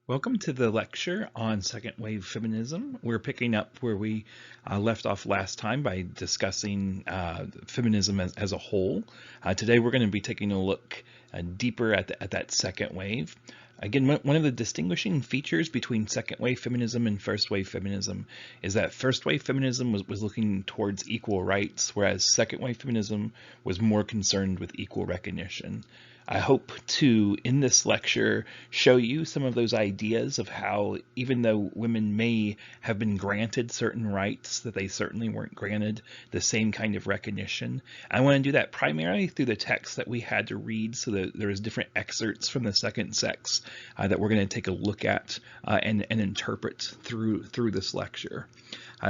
Welcome to the lecture on second wave feminism. We're picking up where we left off last time by discussing feminism as a whole. Today we're going to be taking a look deeper at that second wave. Again, one of the distinguishing features between second wave feminism and first wave feminism is that first wave feminism was looking towards equal rights, whereas second wave feminism was more concerned with equal recognition. I hope to, in this lecture, show you some of those ideas of how, even though women may have been granted certain rights, that they certainly weren't granted the same kind of recognition. I want to do that primarily through the text that we had to read, so that there's different excerpts from the second sex that we're going to take a look at and interpret through this lecture.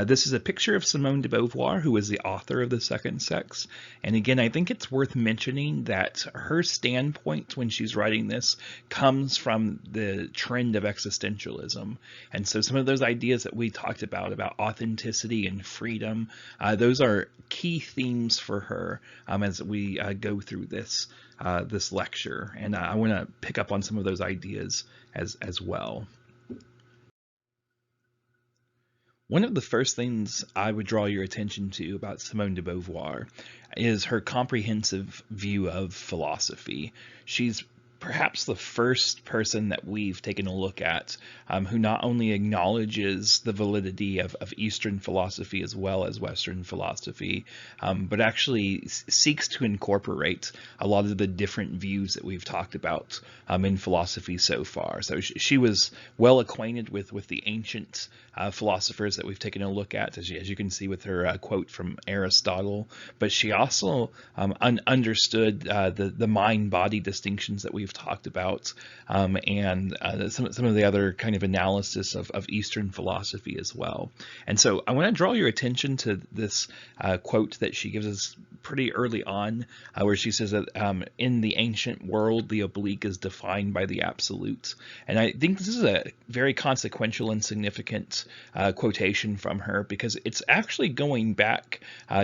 This is a picture of Simone de Beauvoir, who is the author of The Second Sex. And again, I think it's worth mentioning that her standpoint when she's writing this comes from the trend of existentialism. And so some of those ideas that we talked about authenticity and freedom, those are key themes for her as we go through this lecture. And I want to pick up on some of those ideas as well. One of the first things I would draw your attention to about Simone de Beauvoir is her comprehensive view of philosophy. She's perhaps the first person that we've taken a look at who not only acknowledges the validity of Eastern philosophy as well as Western philosophy, but actually seeks to incorporate a lot of the different views that we've talked about in philosophy so far. So she was well acquainted with the ancient philosophers that we've taken a look at, as you can see with her quote from Aristotle, but she also understood the mind-body distinctions that we've talked about, and some of the other kind of analysis of Eastern philosophy as well. And so I want to draw your attention to this quote that she gives us pretty early on, where she says that in the ancient world, the oblique is defined by the absolute. And I think this is a very consequential and significant quotation from her, because it's actually going back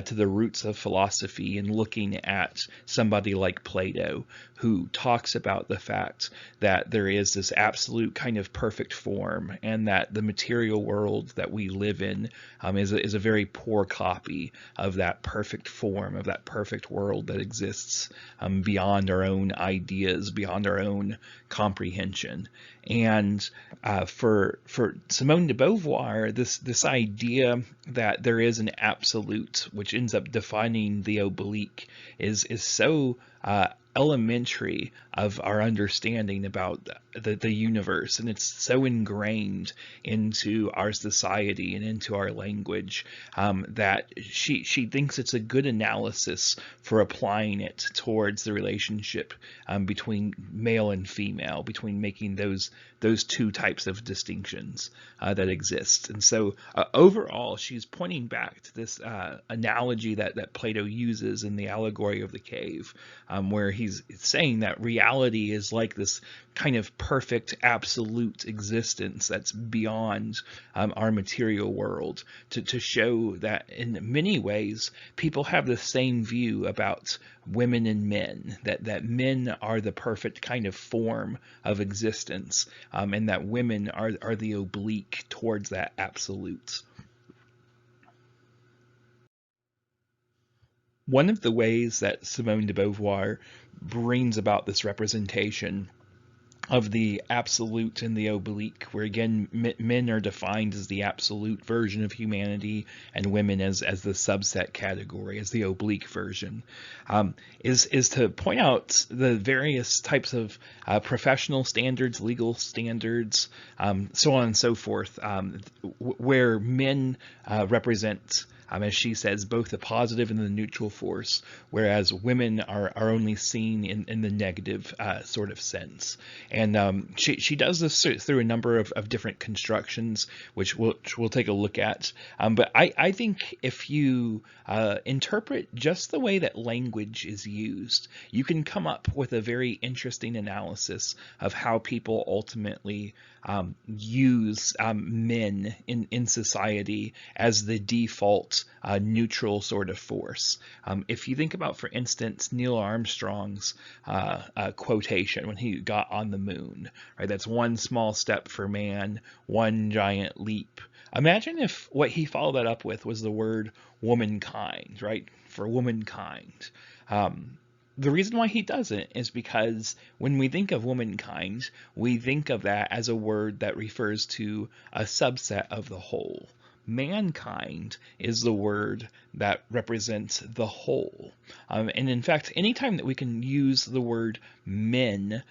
to the roots of philosophy and looking at somebody like Plato, who talks about the fact that there is this absolute kind of perfect form, and that the material world that we live in is a very poor copy of that perfect form, of that perfect world that exists beyond our own ideas, beyond our own comprehension. And for Simone de Beauvoir, this idea that there is an absolute which ends up defining the oblique is so elementary of our understanding about the universe, and it's so ingrained into our society and into our language that she thinks it's a good analysis for applying it towards the relationship between male and female, between making those two types of distinctions that exist. And so overall, she's pointing back to this analogy that Plato uses in the allegory of the cave, where he's saying that reality is like this kind of perfect absolute existence that's beyond our material world, to show that in many ways people have the same view about women and men, that men are the perfect kind of form of existence, and that women are the oblique towards that absolute. One of the ways that Simone de Beauvoir brings about this representation of the absolute and the oblique, where again men are defined as the absolute version of humanity and women as the subset category, as the oblique version, is to point out the various types of professional standards, legal standards, so on and so forth, where men represent, as she says, both the positive and the neutral force, whereas women are only seen in the negative sort of sense. And she does this through a number of different constructions, which we'll take a look at. But I think if you interpret just the way that language is used, you can come up with a very interesting analysis of how people ultimately use men in society as the default about a neutral sort of force. If you think about, for instance, Neil Armstrong's quotation when he got on the moon, right? That's one small step for man, one giant leap. Imagine if what he followed that up with was the word womankind, right? For womankind. The reason why he doesn't is because when we think of womankind, we think of that as a word that refers to a subset of the whole. Mankind is the word that represents the whole. And in fact, anytime that we can use the word men,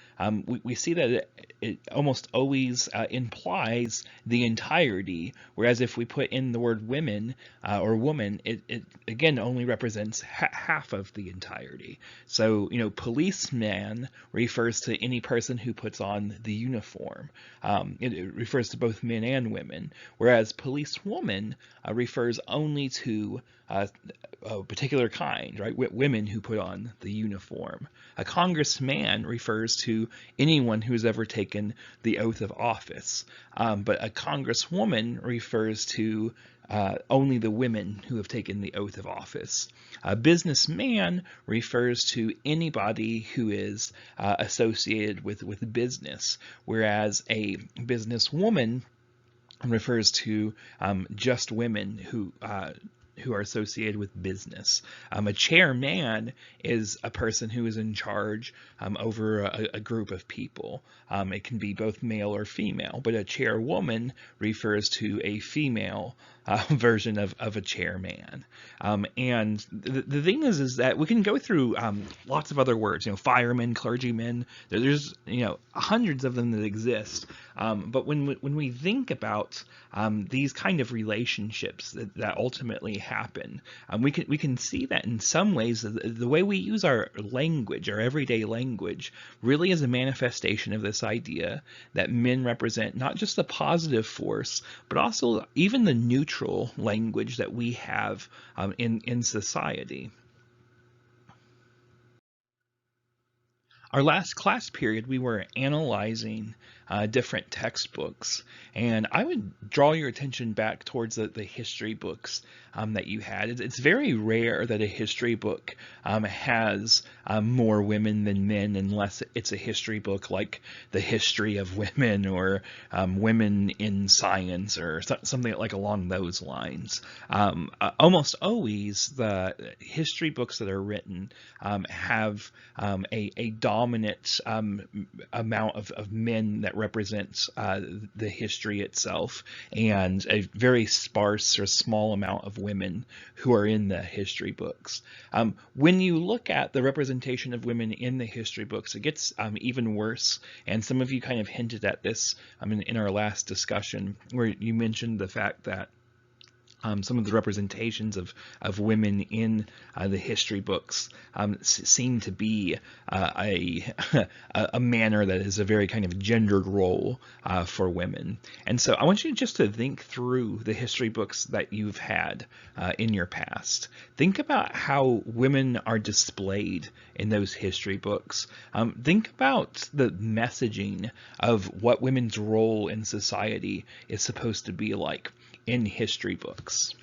we see that it almost always implies the entirety, whereas if we put in the word women or woman, it again only represents half of the entirety. So, policeman refers to any person who puts on the uniform. It refers to both men and women, whereas policewoman refers only to a particular kind, right? Women who put on the uniform. A congressman refers to anyone who's ever taken the oath of office, but a congresswoman refers to only the women who have taken the oath of office. A businessman refers to anybody who is associated with business, whereas a businesswoman refers to just women who are associated with business. A chairman is a person who is in charge over a group of people. It can be both male or female, but a chairwoman refers to a female version of a chairman. And the thing is that we can go through lots of other words, firemen, clergymen. There's hundreds of them that exist. But when we think about these kind of relationships that ultimately happen, we can see that in some ways the way we use our language, our everyday language, really is a manifestation of this idea that men represent not just the positive force, but also even the neutral language that we have in society. Our last class period, we were analyzing different textbooks, and I would draw your attention back towards the history books that you had. It's very rare that a history book has more women than men, unless it's a history book like The History of Women or Women in Science or something like along those lines. Almost always the history books that are written have a dominant amount of men that represents the history itself, and a very sparse or small amount of women who are in the history books. When you look at the representation of women in the history books, it gets even worse, and some of you kind of hinted at this in our last discussion, where you mentioned the fact that some of the representations of women in the history books seem to be a manner that is a very kind of gendered role for women. And so I want you just to think through the history books that you've had in your past. Think about how women are displayed in those history books. Think about the messaging of what women's role in society is supposed to be like in history books.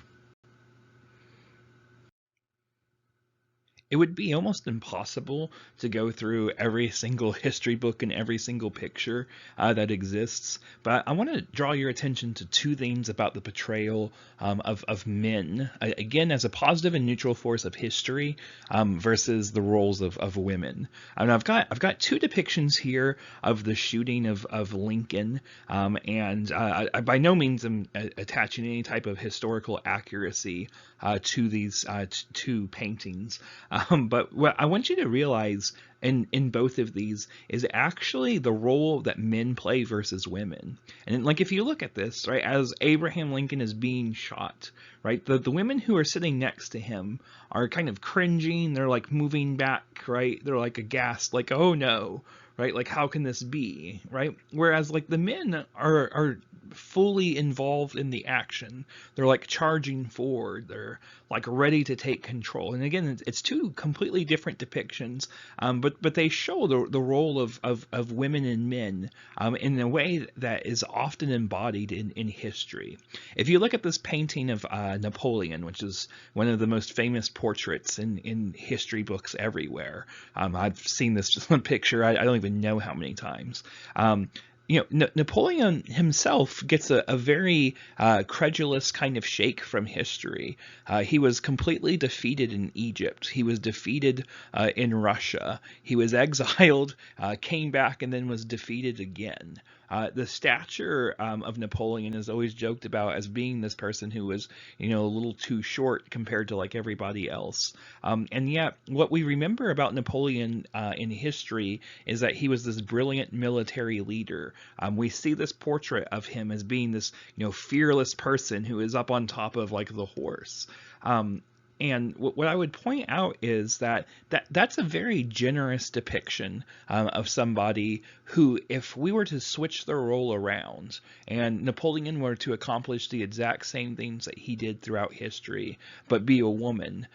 It would be almost impossible to go through every single history book and every single picture that exists, but I want to draw your attention to two things about the portrayal of men, again, as a positive and neutral force of history versus the roles of women. And I've got two depictions here of the shooting of Lincoln, and I by no means am attaching any type of historical accuracy to these two paintings. But what I want you to realize in both of these is actually the role that men play versus women. And like, if you look at this, right, as Abraham Lincoln is being shot, right, the women who are sitting next to him are kind of cringing. They're like moving back, right? They're like aghast, like, oh no, right? Like, how can this be, right? Whereas like the men are fully involved in the action. They're like charging forward. They're like ready to take control. And again, it's two completely different depictions, but they show the role of women and men in a way that is often embodied in history. If you look at this painting of Napoleon, which is one of the most famous portraits in history books everywhere, I've seen this picture I don't even know how many times. Napoleon himself gets a very credulous kind of shake from history. He was completely defeated in Egypt. He was defeated in Russia. He was exiled, came back, and then was defeated again. The stature of Napoleon is always joked about as being this person who was, a little too short compared to like everybody else. And yet, what we remember about Napoleon in history is that he was this brilliant military leader. We see this portrait of him as being this, fearless person who is up on top of like the horse. And what I would point out is that's a very generous depiction of somebody who, if we were to switch the role around and Napoleon were to accomplish the exact same things that he did throughout history, but be a woman,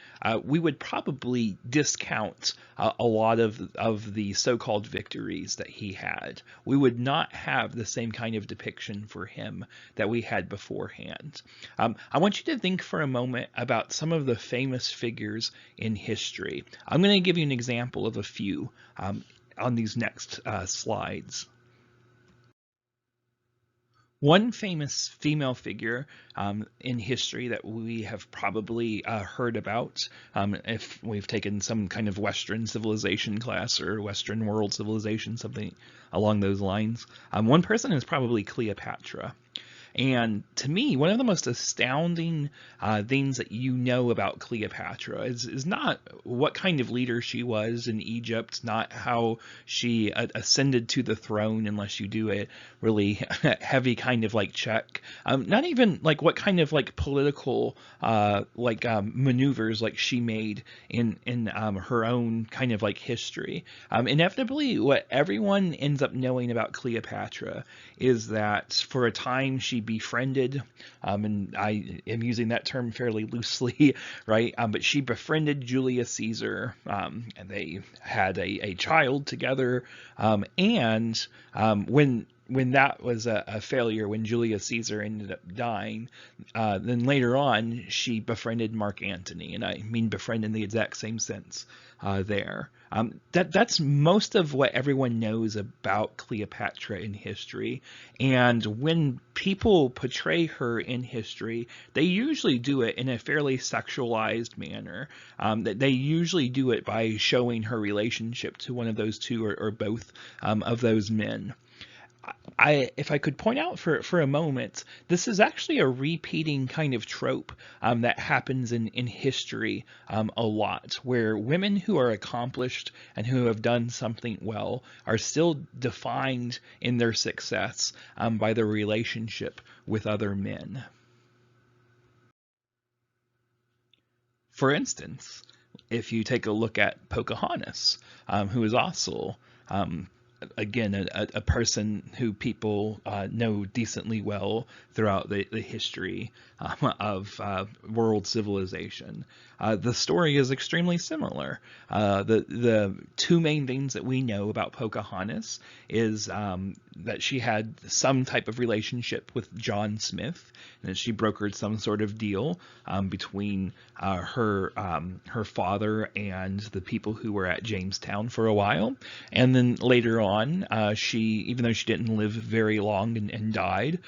we would probably discount a lot of the so-called victories that he had. We would not have the same kind of depiction for him that we had beforehand. I want you to think for a moment about some of the famous figures in history. I'm going to give you an example of a few on these next slides. One famous female figure in history that we have probably heard about if we've taken some kind of Western civilization class or Western world civilization, something along those lines. One person is probably Cleopatra. And to me, one of the most astounding things that about Cleopatra is not what kind of leader she was in Egypt, not how she ascended to the throne, unless you do a really heavy kind of like check. Not even like what kind of like political maneuvers like she made in her own kind of like history. Inevitably, what everyone ends up knowing about Cleopatra is that for a time she befriended, and I am using that term fairly loosely, right? But she befriended Julius Caesar, and they had a child together. And when that was a failure, when Julius Caesar ended up dying, then later on she befriended Mark Antony, and I mean befriend in the exact same sense there. That's most of what everyone knows about Cleopatra in history, and when people portray her in history, they usually do it in a fairly sexualized manner. They usually do it by showing her relationship to one of those two or both of those men. If I could point out for a moment, this is actually a repeating kind of trope that happens in history a lot, where women who are accomplished and who have done something well are still defined in their success by their relationship with other men. For instance, if you take a look at Pocahontas, who is also again, a person who people know decently well throughout the history of world civilization. The story is extremely similar. The two main things that we know about Pocahontas is that she had some type of relationship with John Smith, and that she brokered some sort of deal between her father and the people who were at Jamestown for a while, and then later on, even though she didn't live very long and died,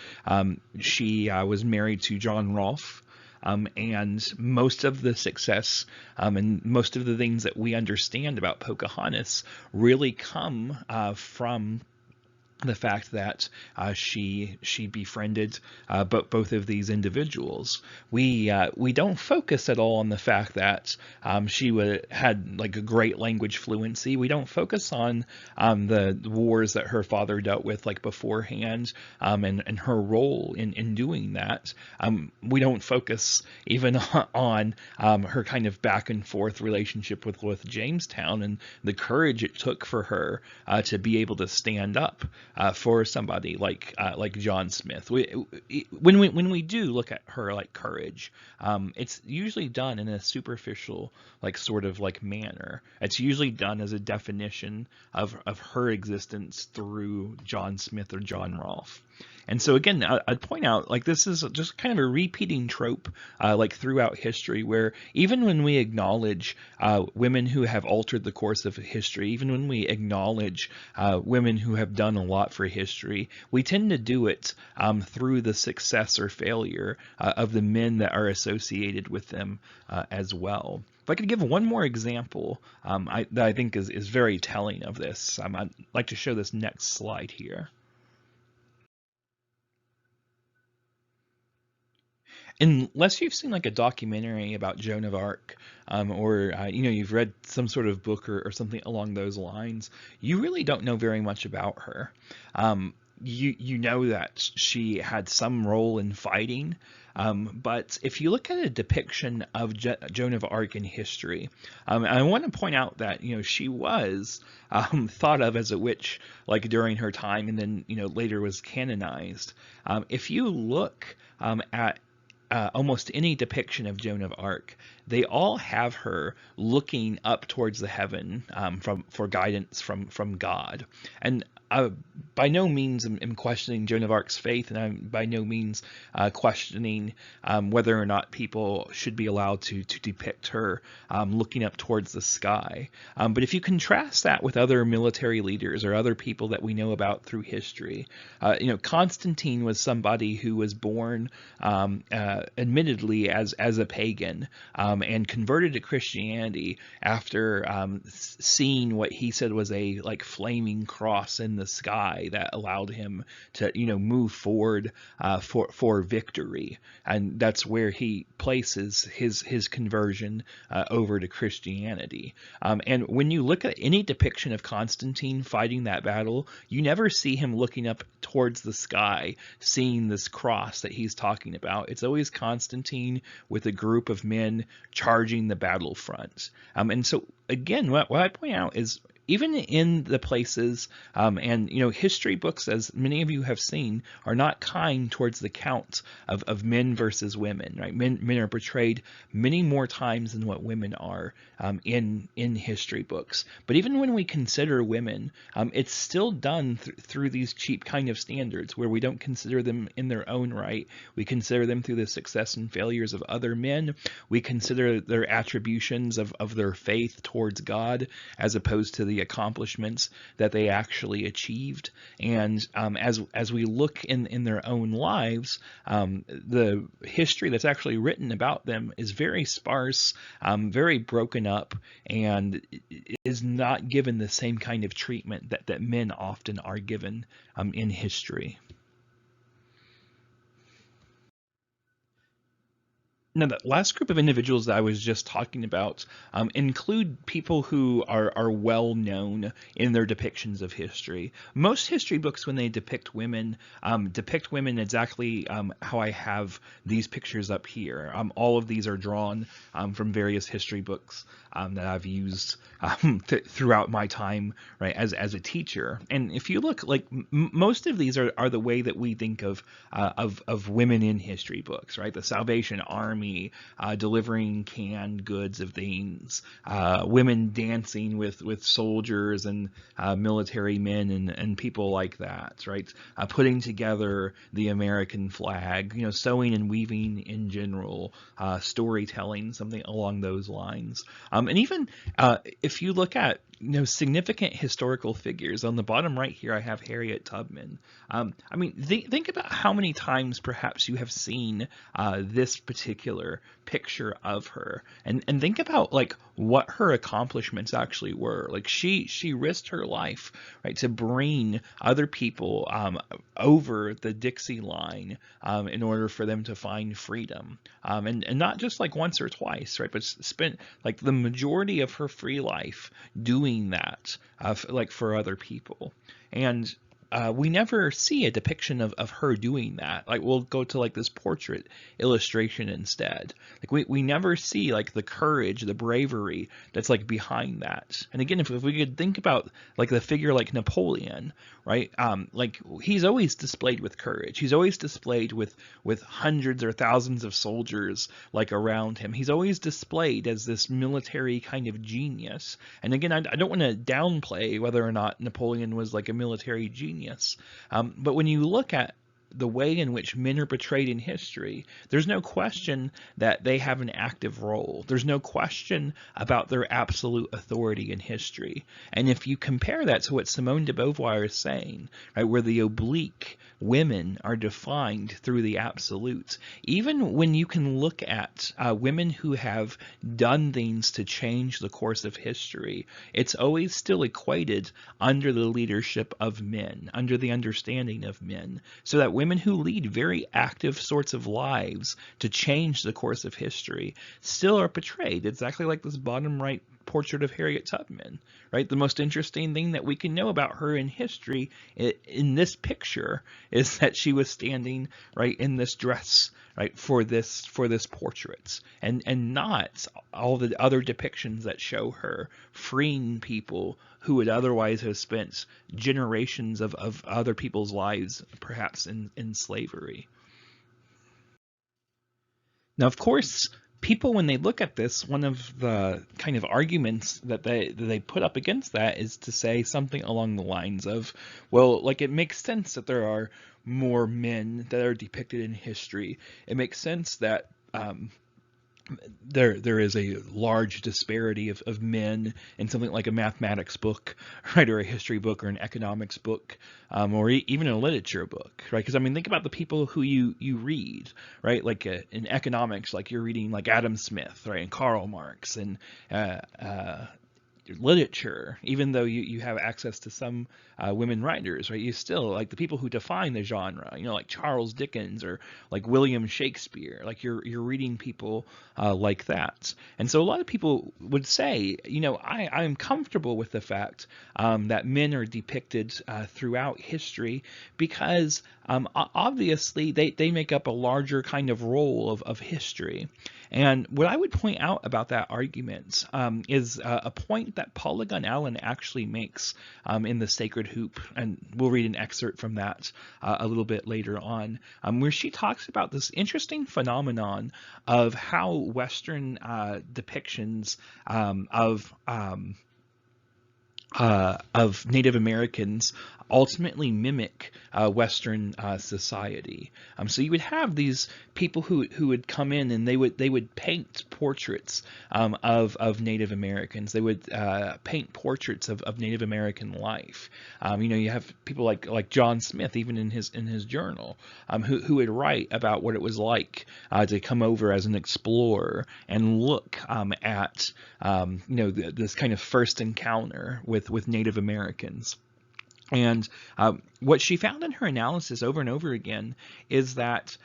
she was married to John Rolfe. And most of the success and most of the things that we understand about Pocahontas really come from the fact that she befriended both of these individuals. We don't focus at all on the fact that she had like a great language fluency. We don't focus on the wars that her father dealt with like beforehand, and her role in doing that. We don't focus even on her kind of back and forth relationship with Jamestown and the courage it took for her to be able to stand up for somebody like John Smith. When we do look at her like courage, it's usually done in a superficial like sort of like manner. It's usually done as a definition of her existence through John Smith or John Rolfe. And so again, I'd point out like this is just kind of a repeating trope like throughout history, where even when we acknowledge women who have altered the course of history, even when we acknowledge women who have done a lot for history, we tend to do it through the success or failure of the men that are associated with them as well. If I could give one more example that I think is very telling of this, I'd like to show this next slide here. Unless you've seen like a documentary about Joan of Arc, or you've read some sort of book or something along those lines, you really don't know very much about her. You know that she had some role in fighting, but if you look at a depiction of Joan of Arc in history, I want to point out that she was thought of as a witch like during her time, and then later was canonized. If you look at almost any depiction of Joan of Arc, they all have her looking up towards the heaven for guidance from God. And by no means am questioning Joan of Arc's faith, and I'm by no means questioning whether or not people should be allowed to depict her looking up towards the sky. But if you contrast that with other military leaders or other people that we know about through history, Constantine was somebody who was born admittedly as a pagan, and converted to Christianity after seeing what he said was a like flaming cross in the sky that allowed him to move forward for victory, and that's where he places his conversion over to Christianity. And when you look at any depiction of Constantine fighting that battle, you never see him looking up towards the sky seeing this cross that he's talking about. It's always Constantine with a group of men charging the battlefront. And so again, what I point out is even in the places, and history books, as many of you have seen, are not kind towards the count of men versus women, right? Men are portrayed many more times than what women are in history books. But even when we consider women, it's still done through these cheap kind of standards where we don't consider them in their own right. We consider them through the success and failures of other men. We consider their attributions of their faith towards God as opposed to the accomplishments that they actually achieved. And as we look in their own lives, the history that's actually written about them is very sparse, very broken up, and is not given the same kind of treatment that men often are given in history. Now, the last group of individuals that I was just talking about include people who are well known in their depictions of history. Most history books, when they depict women exactly how I have these pictures up here. All of these are drawn from various history books that I've used throughout my time, right, as a teacher. And if you look, like most of these are the way that we think of women in history books, right? The Salvation Army, delivering canned goods of things, women dancing with soldiers and military men and people like that, right? Putting together the American flag, sewing and weaving in general, storytelling, something along those lines. And even if you look at significant historical figures, on the bottom right here I have Harriet Tubman. I mean, think about how many times perhaps you have seen this particular picture of her, and think about like what her accomplishments actually were. Like she risked her life, right, to bring other people over the Dixie line in order for them to find freedom, and not just like once or twice, right, but spent like the majority of her free life doing that, like for other people. And we never see a depiction of her doing that. Like we'll go to like this portrait illustration instead. Like we never see like the courage, the bravery that's like behind that. And again, if we could think about like the figure like Napoleon, right? Like he's always displayed with courage. He's always displayed with hundreds or thousands of soldiers like around him. He's always displayed as this military kind of genius. And again, I don't want to downplay whether or not Napoleon was like a military genius, but when you look at the way in which men are portrayed in history, there's no question that they have an active role. There's no question about their absolute authority in history. And if you compare that to what Simone de Beauvoir is saying, right, where the oblique women are defined through the absolutes, even when you can look at women who have done things to change the course of history, it's always still equated under the leadership of men, under the understanding of men, so that women who lead very active sorts of lives to change the course of history still are portrayed exactly like this bottom right portrait of Harriet Tubman, right? The most interesting thing that we can know about her in history in this picture is that she was standing right in this dress, right, for this portrait, and not all the other depictions that show her freeing people who would otherwise have spent generations of other people's lives perhaps in slavery. Now, of course, people, when they look at this, one of the kind of arguments that they put up against that is to say something along the lines of, well, like it makes sense that there are more men that are depicted in history. It makes sense that there is a large disparity of men in something like a mathematics book, right, or a history book or an economics book, or even a literature book, right? Because I mean, think about the people who you read, right? Like in economics, like you're reading like Adam Smith, right, and Karl Marx, and literature, even though you have access to some women writers, right? You still like the people who define the genre, like Charles Dickens or like William Shakespeare. Like you're reading people like that, and so a lot of people would say, I'm comfortable with the fact that men are depicted throughout history because obviously they make up a larger kind of role of history. And what I would point out about that argument is a point that Paula Gunn Allen actually makes in The Sacred Hoop, and we'll read an excerpt from that a little bit later on, where she talks about this interesting phenomenon of how Western depictions of Native Americans ultimately mimic Western society. So you would have these people who would come in and they would paint portraits of Native Americans. They would paint portraits of Native American life. You have people like John Smith, even in his journal, who would write about what it was like to come over as an explorer and look at this kind of first encounter with Native Americans. And what she found in her analysis over and over again is that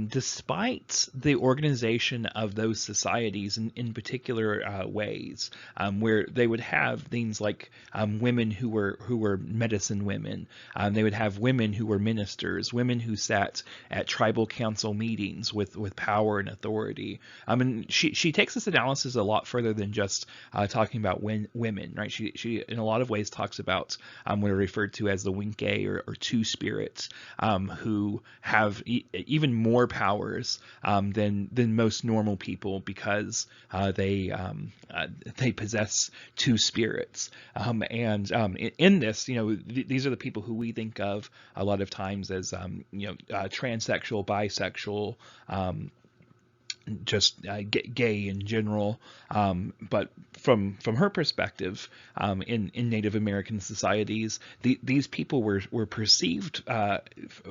despite the organization of those societies in particular ways, where they would have things like women who were medicine women, they would have women who were ministers, women who sat at tribal council meetings with power and authority. And she takes this analysis a lot further than just talking about women, right? She in a lot of ways talks about what are referred to as the Winkei or two spirits, who have even more powers than most normal people because they possess two spirits. In this, these are the people who we think of a lot of times as transsexual, bisexual, just gay in general, but from her perspective, in Native American societies, these people were perceived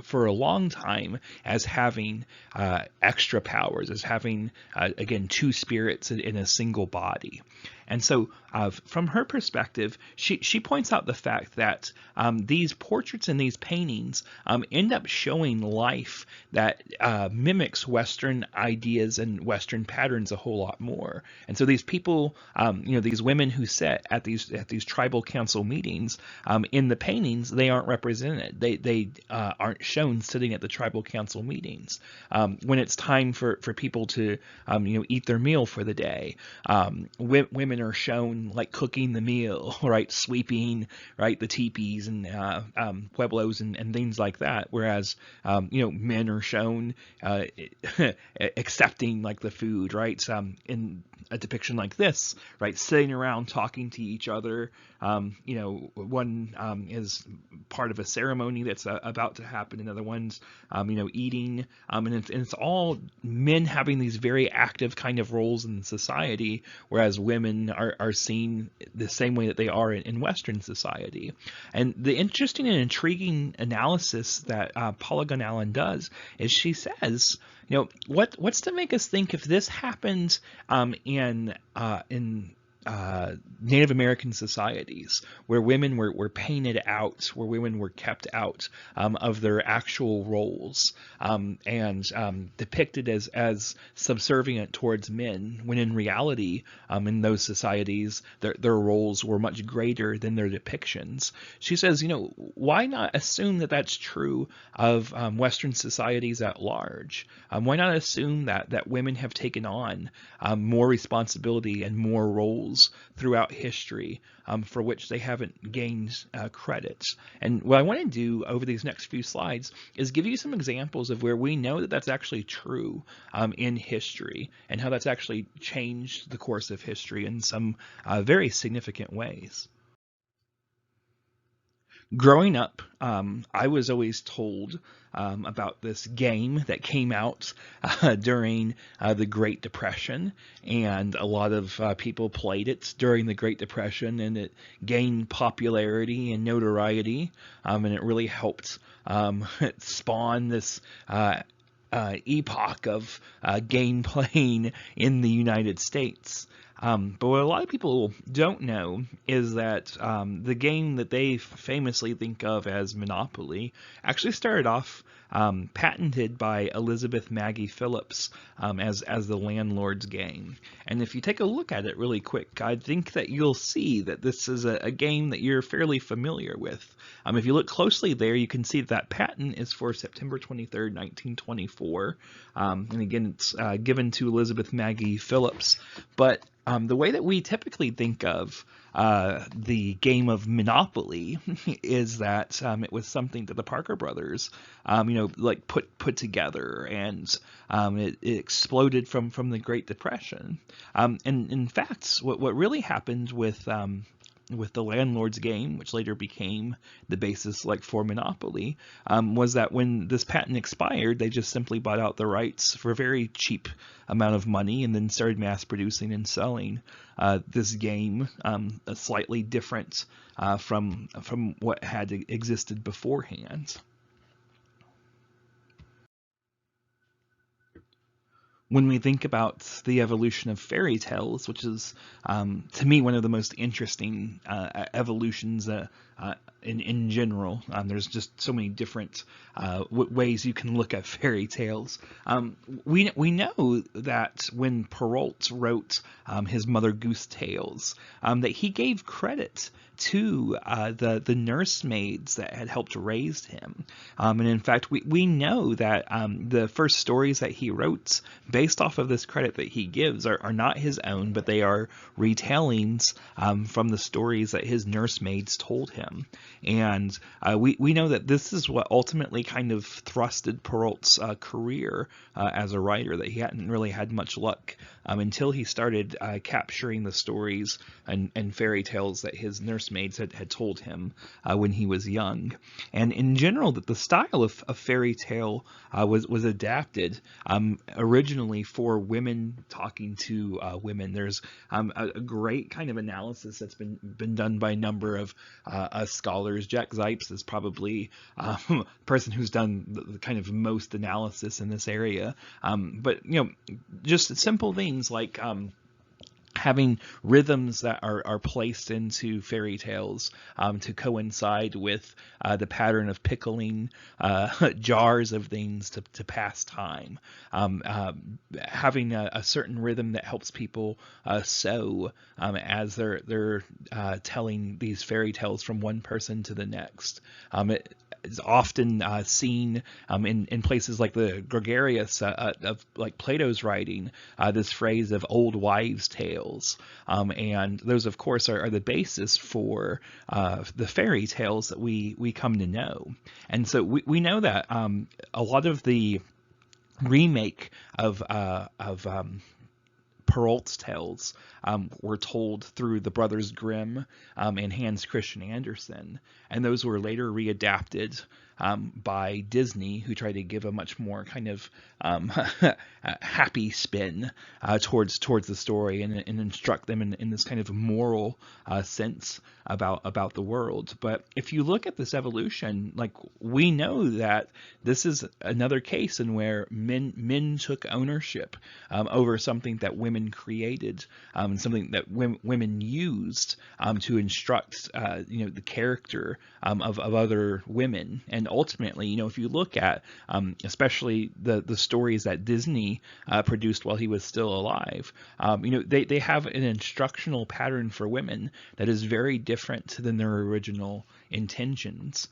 for a long time as having extra powers, as having again two spirits in a single body. And so from her perspective, she points out the fact that these portraits and these paintings end up showing life that mimics Western ideas and Western patterns a whole lot more. And so these people, these women who sit at these tribal council meetings, in the paintings, they aren't represented. They aren't shown sitting at the tribal council meetings. When it's time for people to eat their meal for the day, women are shown like cooking the meal, right, sweeping, right, the teepees and pueblos and things like that. Whereas men are shown accepting like the food, right, in a depiction like this, right, sitting around talking to each other. One is part of a ceremony that's about to happen, and other one's eating, and it's all men having these very active kind of roles in society, whereas women are seen the same way that they are in Western society. And the interesting and intriguing analysis that Paula Gunn Allen does is she says, what's to make us think if this happened in Native American societies, where women were painted out, where women were kept out of their actual roles, and depicted as subservient towards men, when in reality, in those societies, their roles were much greater than their depictions. She says, why not assume that that's true of Western societies at large? Why not assume that women have taken on more responsibility and more roles throughout history for which they haven't gained credit? And what I want to do over these next few slides is give you some examples of where we know that that's actually true in history, and how that's actually changed the course of history in some very significant ways. Growing up, I was always told about this game that came out during the Great Depression, and a lot of people played it during the Great Depression, and it gained popularity and notoriety, and it really helped spawn this epoch of game playing in the United States. But what a lot of people don't know is that the game that they famously think of as Monopoly actually started off patented by Elizabeth Maggie Phillips as the landlord's game. And if you take a look at it really quick, I think that you'll see that this is a game that you're fairly familiar with. If you look closely there, you can see that patent is for September 23rd, 1924. And again, it's given to Elizabeth Maggie Phillips. But the way that we typically think of the game of Monopoly is that it was something that the Parker brothers, like put together, and it exploded from the Great Depression. And in fact, what really happened with the landlord's game, which later became the basis for Monopoly, was that when this patent expired, they just simply bought out the rights for a very cheap amount of money, and then started mass producing and selling this game, slightly different from what had existed beforehand. When we think about the evolution of fairy tales, which is, to me, one of the most interesting evolutions in general, there's just so many different ways you can look at fairy tales. We know that when Perrault wrote his Mother Goose Tales, that he gave credit to the nursemaids that had helped raise him. And in fact, we know that the first stories that he wrote, based off of this credit that he gives, are not his own, but they are retellings from the stories that his nursemaids told him. And we know that this is what ultimately kind of thrusted Perrault's career as a writer, that he hadn't really had much luck until he started capturing the stories and fairy tales that his nursemaids had told him when he was young. And in general, that the style of fairy tale was adapted originally for women talking to women. There's a great kind of analysis that's been done by a number of scholars. Jack Zipes is probably the person who's done the kind of most analysis in this area. But just simple things like having rhythms that are placed into fairy tales to coincide with the pattern of pickling jars of things to pass time. Having a certain rhythm that helps people sew as they're telling these fairy tales from one person to the next. It is often seen in places like the Gregarious of like Plato's writing, this phrase of old wives' tales, and those of course are the basis for the fairy tales that we come to know. And so we know that a lot of the remake of Perrault's tales were told through the Brothers Grimm and Hans Christian Andersen, and those were later readapted by Disney, who tried to give a much more kind of happy spin towards the story and instruct them in this kind of moral sense about the world. But if you look at this evolution, like, we know that this is another case in where men took ownership over something that women created, something that women used to instruct the character of other women. And ultimately, if you look at especially the stories that Disney produced while he was still alive, they have an instructional pattern for women that is very different than their original intentions,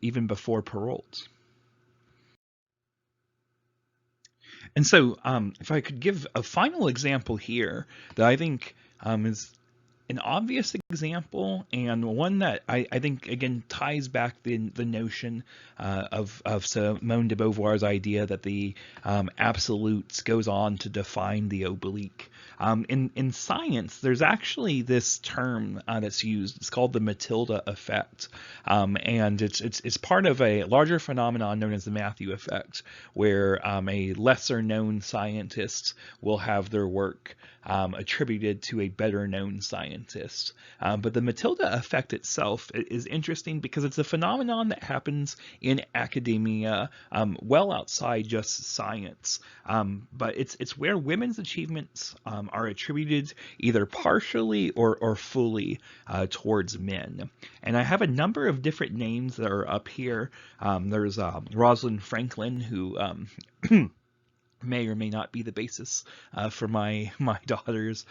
even before Perrault. And so, if I could give a final example here that I think is an obvious example, and one that I think again ties back the notion of Simone de Beauvoir's idea that the absolutes goes on to define the oblique. In science, there's actually this term that's used. It's called the Matilda effect, and it's part of a larger phenomenon known as the Matthew effect, where a lesser known scientist will have their work attributed to a better known scientist. But the Matilda effect itself is interesting because it's a phenomenon that happens in academia, well outside just science. But it's where women's achievements are attributed either partially or fully towards men. And I have a number of different names that are up here. There's Rosalind Franklin, who may or may not be the basis for my daughter's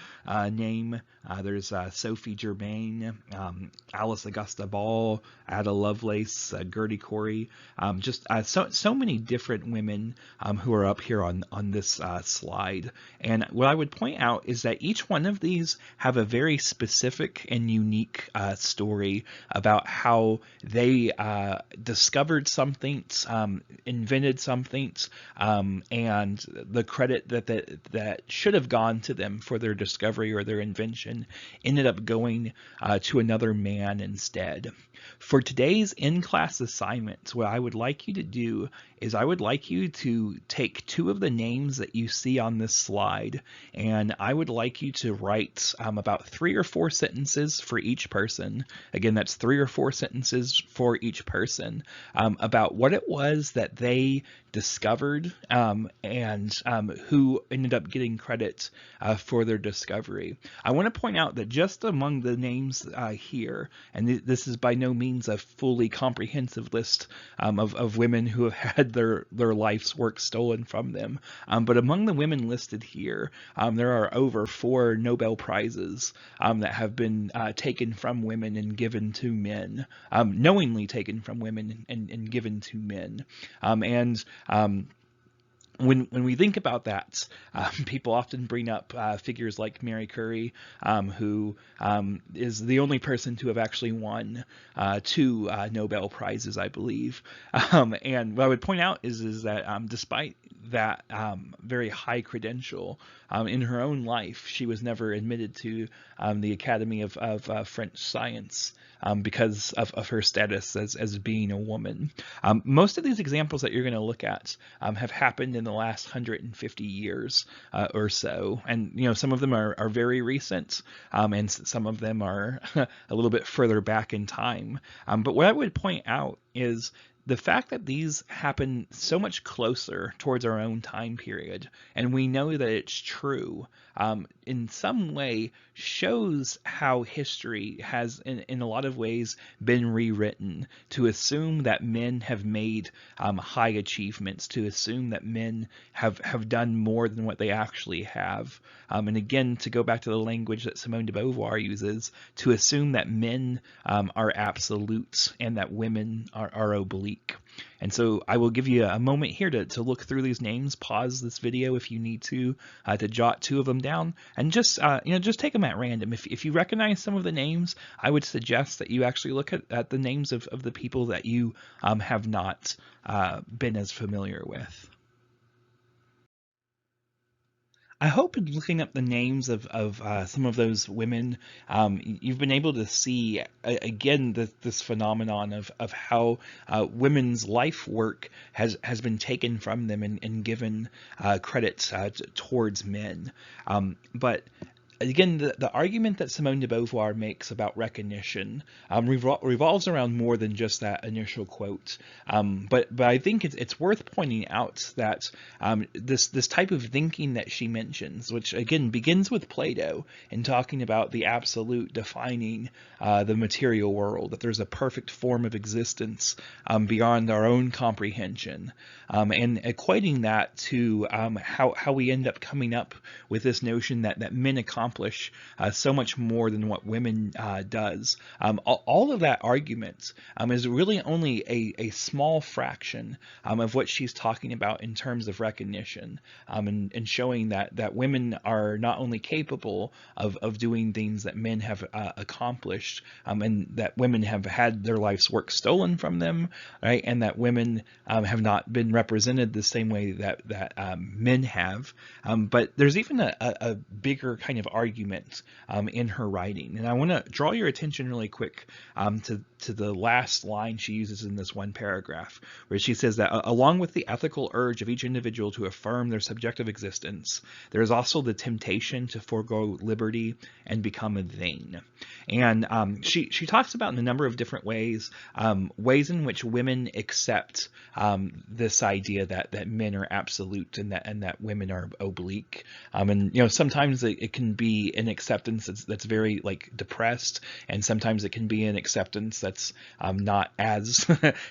name. There's Sophie Germain, Alice Augusta Ball, Ada Lovelace, Gertie Corey, just so many different women who are up here on this slide. And what I would point out is that each one of these have a very specific and unique story about how they discovered something, invented something, and the credit that should have gone to them for their discovery or their invention ended up going to another man instead. For today's in-class assignment, what I would like you to do is I would like you to take two of the names that you see on this slide, and I would like you to write about 3 or 4 sentences for each person. Again, that's 3 or 4 sentences for each person about what it was that they discovered and who ended up getting credit for their discovery. I want to point out that just among the names here, and this is by no means a fully comprehensive list of women who have had their life's work stolen from them, but among the women listed here, there are over 4 Nobel Prizes that have been taken from women and given to men, knowingly taken from women and given to men. When we think about that, people often bring up figures like Mary Curie, who is the only person to have actually won 2 Nobel Prizes, I believe. And what I would point out is that despite that very high credential in her own life, she was never admitted to the Academy of French Science because of her status as being a woman. Most of these examples that you're going to look at have happened in the last 150 years or so, and some of them are very recent, and some of them are a little bit further back in time. But what I would point out is the fact that these happen so much closer towards our own time period, and we know that it's true, in some way shows how history has, in a lot of ways, been rewritten to assume that men have made high achievements, to assume that men have done more than what they actually have. And again, to go back to the language that Simone de Beauvoir uses, to assume that men are absolutes and that women are oblique. And so I will give you a moment here to look through these names. Pause this video if you need to jot two of them down, and just just take them at random. If you recognize some of the names, I would suggest that you actually look at the names of the people that you have not been as familiar with. I hope in looking up the names of some of those women, you've been able to see again this phenomenon of how women's life work has been taken from them and given credits towards men. But again, the argument that Simone de Beauvoir makes about recognition revolves around more than just that initial quote. But I think it's worth pointing out that this type of thinking that she mentions, which again begins with Plato in talking about the absolute defining the material world, that there's a perfect form of existence beyond our own comprehension, and equating that to how we end up coming up with this notion that men accomplish so much more than what women does. All of that argument is really only a small fraction of what she's talking about in terms of recognition, and showing that women are not only capable of doing things that men have accomplished, and that women have had their life's work stolen from them, right? And that women have not been represented the same way that men have. But there's even a bigger kind of argument in her writing, and I want to draw your attention really quick to the last line she uses in this one paragraph, where she says that along with the ethical urge of each individual to affirm their subjective existence, there is also the temptation to forego liberty and become vain. And she talks about in a number of different ways, ways in which women accept this idea that men are absolute and that women are oblique. And sometimes it can be an acceptance that's very like depressed, and sometimes it can be an acceptance that's not as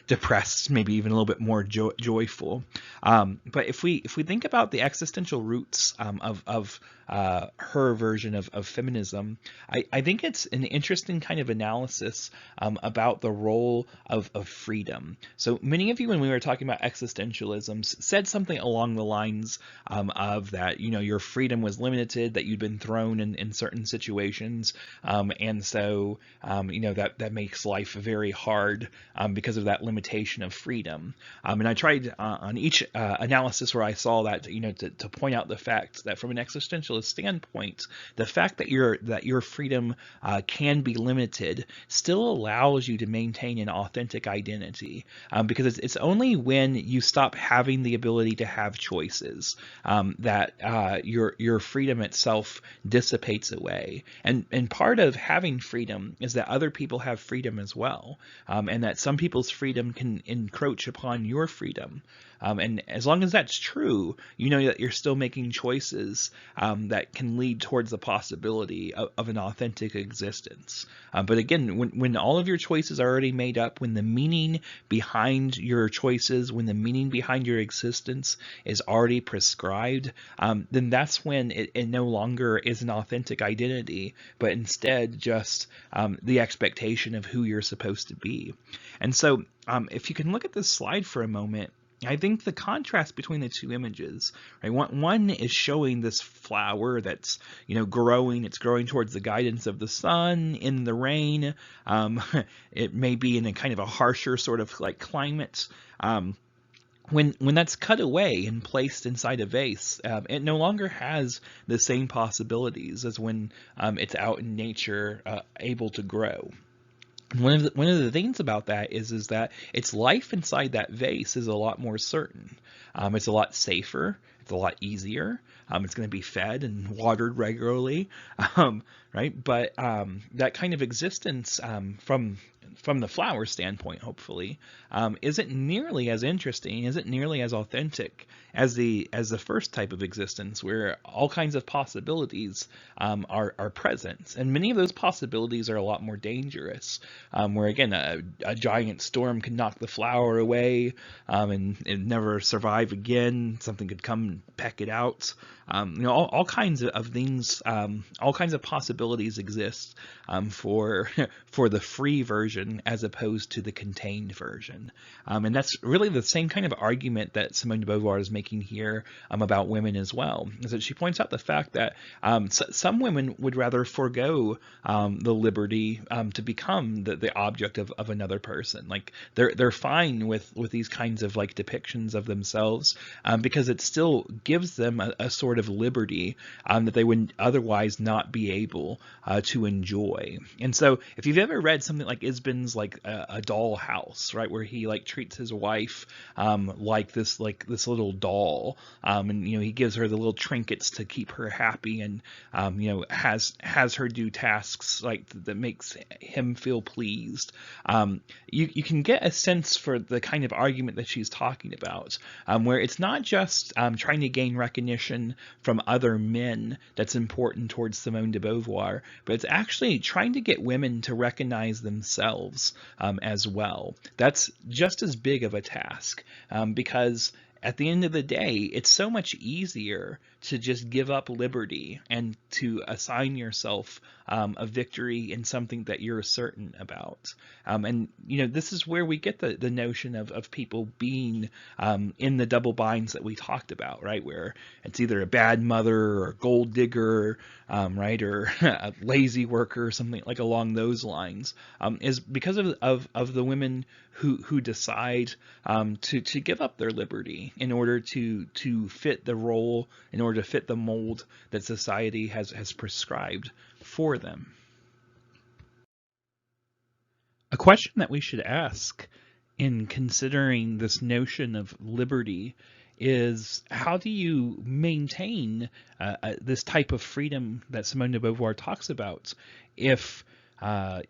depressed, maybe even a little bit more joyful. But if we think about the existential roots of her version of feminism, I think it's an interesting kind of analysis about the role of freedom. So many of you, when we were talking about existentialism, said something along the lines of that, your freedom was limited, that you'd been thrown in certain situations, and so that makes life very hard because of that limitation of freedom. And I tried on each analysis where I saw that, to point out the fact that from an existentialist standpoint, the fact that your freedom can be limited still allows you to maintain an authentic identity, because it's only when you stop having the ability to have choices that your freedom itself dissipates away. And part of having freedom is that other people have freedom as well, and that some people's freedom can encroach upon your freedom. And as long as that's true, you know that you're still making choices that can lead towards the possibility of an authentic existence. But again, when all of your choices are already made up, when the meaning behind your choices, when the meaning behind your existence is already prescribed, then that's when it no longer is an authentic identity, but instead just the expectation of who you're supposed to be. And so if you can look at this slide for a moment, I think the contrast between the two images, right? One is showing this flower that's, growing. It's growing towards the guidance of the sun in the rain. It may be in a kind of a harsher sort of like climate. When that's cut away and placed inside a vase, it no longer has the same possibilities as when it's out in nature, able to grow. One of the things about that is that its life inside that vase is a lot more certain. It's a lot safer, It's a lot easier. It's going to be fed and watered regularly, right? But that kind of existence from the flower standpoint, hopefully, isn't nearly as interesting, isn't nearly as authentic as the first type of existence, where all kinds of possibilities are present, and many of those possibilities are a lot more dangerous. Where again, a giant storm could knock the flower away, and never survive again. Something could come and peck it out. All kinds of things, all kinds of possibilities exist for for the free version as opposed to the contained version. And that's really the same kind of argument that Simone de Beauvoir is making here about women as well. Is that she points out the fact that some women would rather forego the liberty to become the object of another person. Like they're fine with these kinds of like depictions of themselves because it still gives them a sort of liberty that they would otherwise not be able to enjoy. And so if you've ever read something like Isbin's like a doll house, right, where he like treats his wife like this little doll, and he gives her the little trinkets to keep her happy, and has her do tasks like that makes him feel pleased. You can get a sense for the kind of argument that she's talking about, where it's not just trying to gain recognition from other men that's important towards Simone de Beauvoir, but it's actually trying to get women to recognize themselves as well. That's just as big of a task, because at the end of the day, it's so much easier to just give up liberty and to assign yourself a victory in something that you're certain about. And this is where we get the notion of people being in the double binds that we talked about, right? Where it's either a bad mother or a gold digger, right, or a lazy worker, or something like along those lines, is because of the women who decide to give up their liberty in order to fit the role, in order to fit the mold that society has prescribed for them. A question that we should ask in considering this notion of liberty is, how do you maintain this type of freedom that Simone de Beauvoir talks about if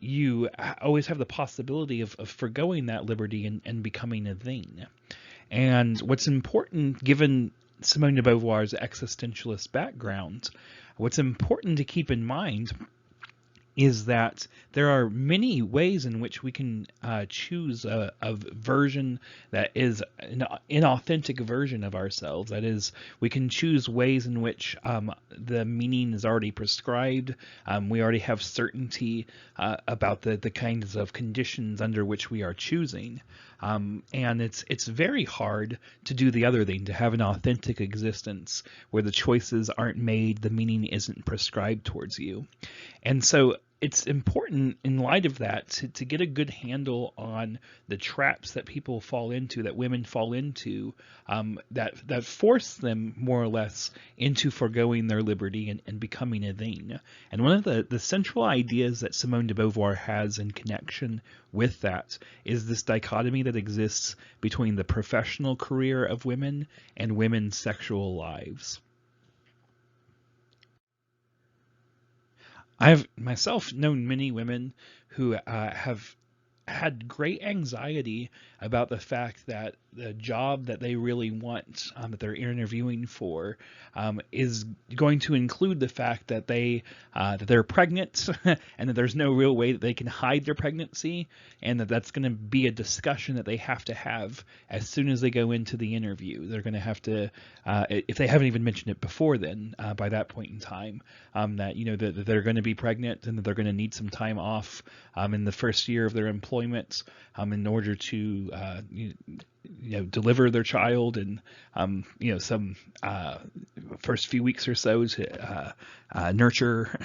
you always have the possibility of forgoing that liberty and becoming a thing? And what's important, given Simone de Beauvoir's existentialist background, what's important to keep in mind is that there are many ways in which we can choose a version that is an inauthentic version of ourselves. That is, we can choose ways in which the meaning is already prescribed. We already have certainty about the kinds of conditions under which we are choosing. And it's very hard to do the other thing, to have an authentic existence where the choices aren't made, the meaning isn't prescribed towards you. And so it's important in light of that to get a good handle on the traps that people fall into, that women fall into, that force them more or less into foregoing their liberty and becoming a thing. And one of the central ideas that Simone de Beauvoir has in connection with that is this dichotomy that exists between the professional career of women and women's sexual lives. I've myself known many women who have had great anxiety about the fact that the job that they really want, that they're interviewing for, is going to include the fact that they're pregnant and that there's no real way that they can hide their pregnancy, and that's going to be a discussion that they have to have as soon as they go into the interview. They're going to have to, if they haven't even mentioned it before then, by that point in time, that that they're going to be pregnant and that they're going to need some time off in the first year of their employment in order to deliver their child, and some first few weeks or so to nurture,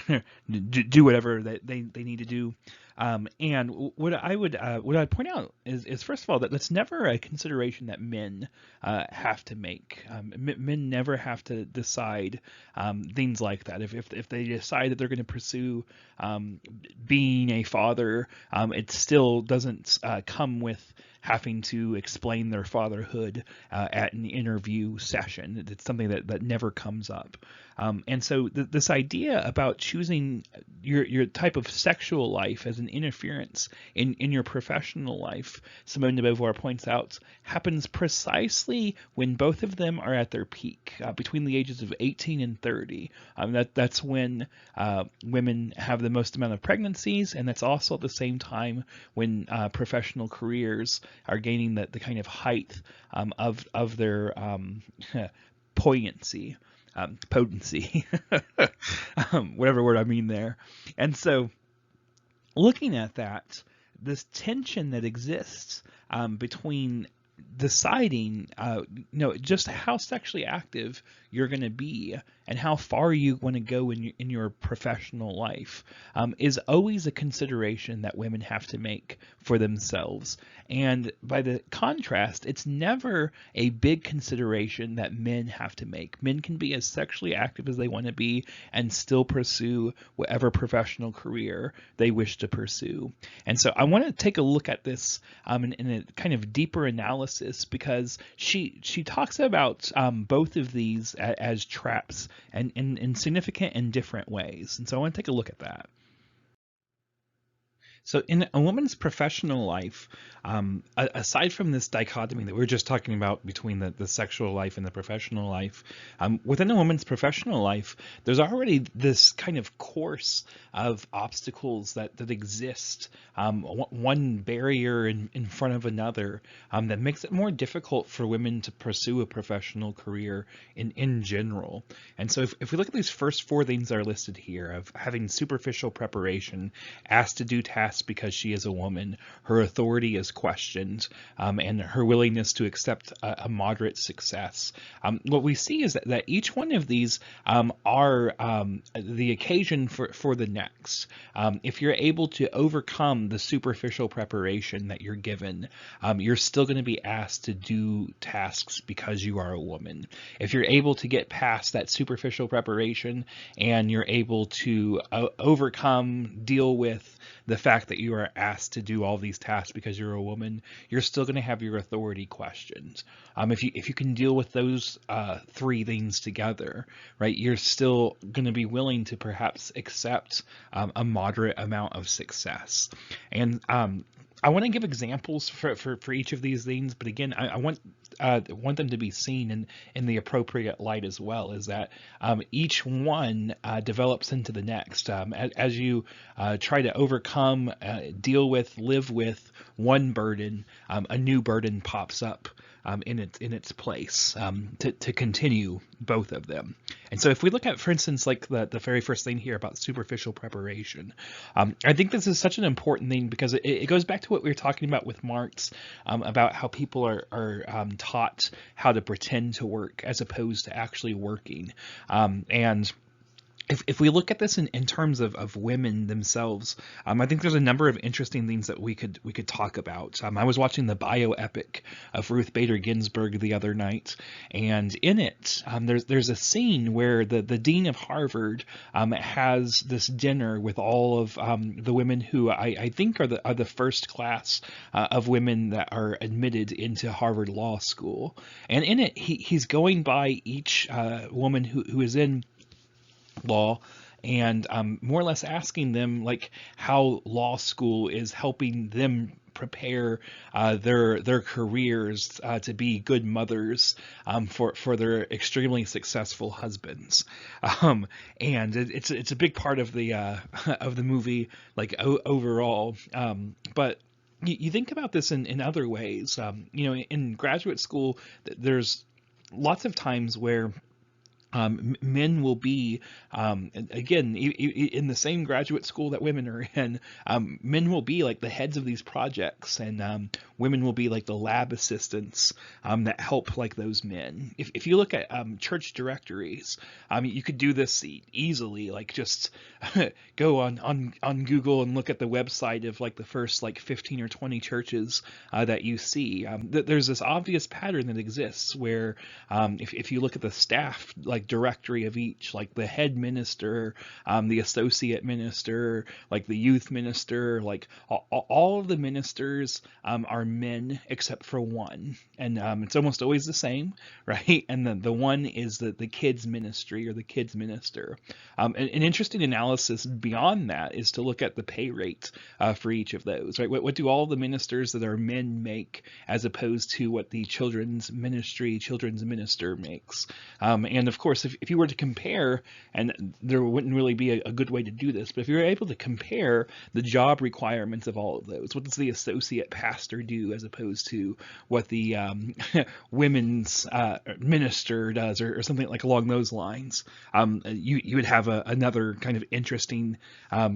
do whatever that they need to do. And what I'd point out is first of all that that's never a consideration that men have to make. Men never have to decide things like that. If they decide that they're going to pursue being a father, it still doesn't come with having to explain their fatherhood at an interview session. It's something that never comes up. And so this idea about choosing your type of sexual life as an interference in your professional life, Simone de Beauvoir points out, happens precisely when both of them are at their peak, between the ages of 18 and 30. That's when women have the most amount of pregnancies, and that's also at the same time when professional careers are gaining the kind of height of their poignancy. Potency, whatever word I mean there. And so looking at that, this tension that exists between deciding, just how sexually active you're going to be and how far you want to go in your professional life is always a consideration that women have to make for themselves. And by the contrast, it's never a big consideration that men have to make. Men can be as sexually active as they want to be and still pursue whatever professional career they wish to pursue. And so I want to take a look at this in a kind of deeper analysis, because she talks about both of these as traps and in significant and different ways. And so I want to take a look at that. So in a woman's professional life, aside from this dichotomy that we were just talking about between the sexual life and the professional life, within a woman's professional life, there's already this kind of course of obstacles that exist, one barrier in front of another, that makes it more difficult for women to pursue a professional career in general. And so if we look at these first four things that are listed here, of having superficial preparation, asked to do tasks because she is a woman, her authority is questioned, and her willingness to accept a moderate success. What we see is that each one of these are the occasion for the next. If you're able to overcome the superficial preparation that you're given, you're still going to be asked to do tasks because you are a woman. If you're able to get past that superficial preparation and you're able to overcome, deal with the fact that you are asked to do all these tasks because you're a woman, you're still going to have your authority questioned. If you can deal with those three things together, right, you're still going to be willing to perhaps accept a moderate amount of success. And I want to give examples for each of these things, but again, I want them to be seen in the appropriate light as well. Is that each one develops into the next. As you try to overcome, deal with, live with one burden, a new burden pops up in its place to continue both of them. And so if we look at, for instance, like the very first thing here about superficial preparation, I think this is such an important thing because it goes back to what we were talking about with Marx, about how people are taught how to pretend to work as opposed to actually working. And if we look at this in terms of women themselves, I think there's a number of interesting things that we could talk about. I was watching the bioepic of Ruth Bader Ginsburg the other night, and in it, there's a scene where the dean of Harvard has this dinner with all of the women who I think are the first class of women that are admitted into Harvard Law School, and in it he's going by each woman who is in law and more or less asking them like how law school is helping them prepare their careers to be good mothers for their extremely successful husbands, and it's a big part of the movie, like overall, but you think about this in other ways. In graduate school, there's lots of times where men will be, again, in the same graduate school that women are in, men will be like the heads of these projects, and women will be like the lab assistants that help like those men. If you look at church directories, you could do this easily, like just go on Google and look at the website of like the first like 15 or 20 churches that you see. There's this obvious pattern that exists where if you look at the staff, like directory of each, like the head minister, the associate minister, like the youth minister, like all of the ministers are men except for one, and it's almost always the same, right? And then the one is the kids ministry or the kids minister. An interesting analysis beyond that is to look at the pay rate for each of those, right? What do all the ministers that are men make as opposed to what the children's minister makes? And of course, if you were to compare, and there wouldn't really be a good way to do this, but if you're able to compare the job requirements of all of those, what does the associate pastor do as opposed to what the women's minister does, or something like along those lines, you would have another kind of interesting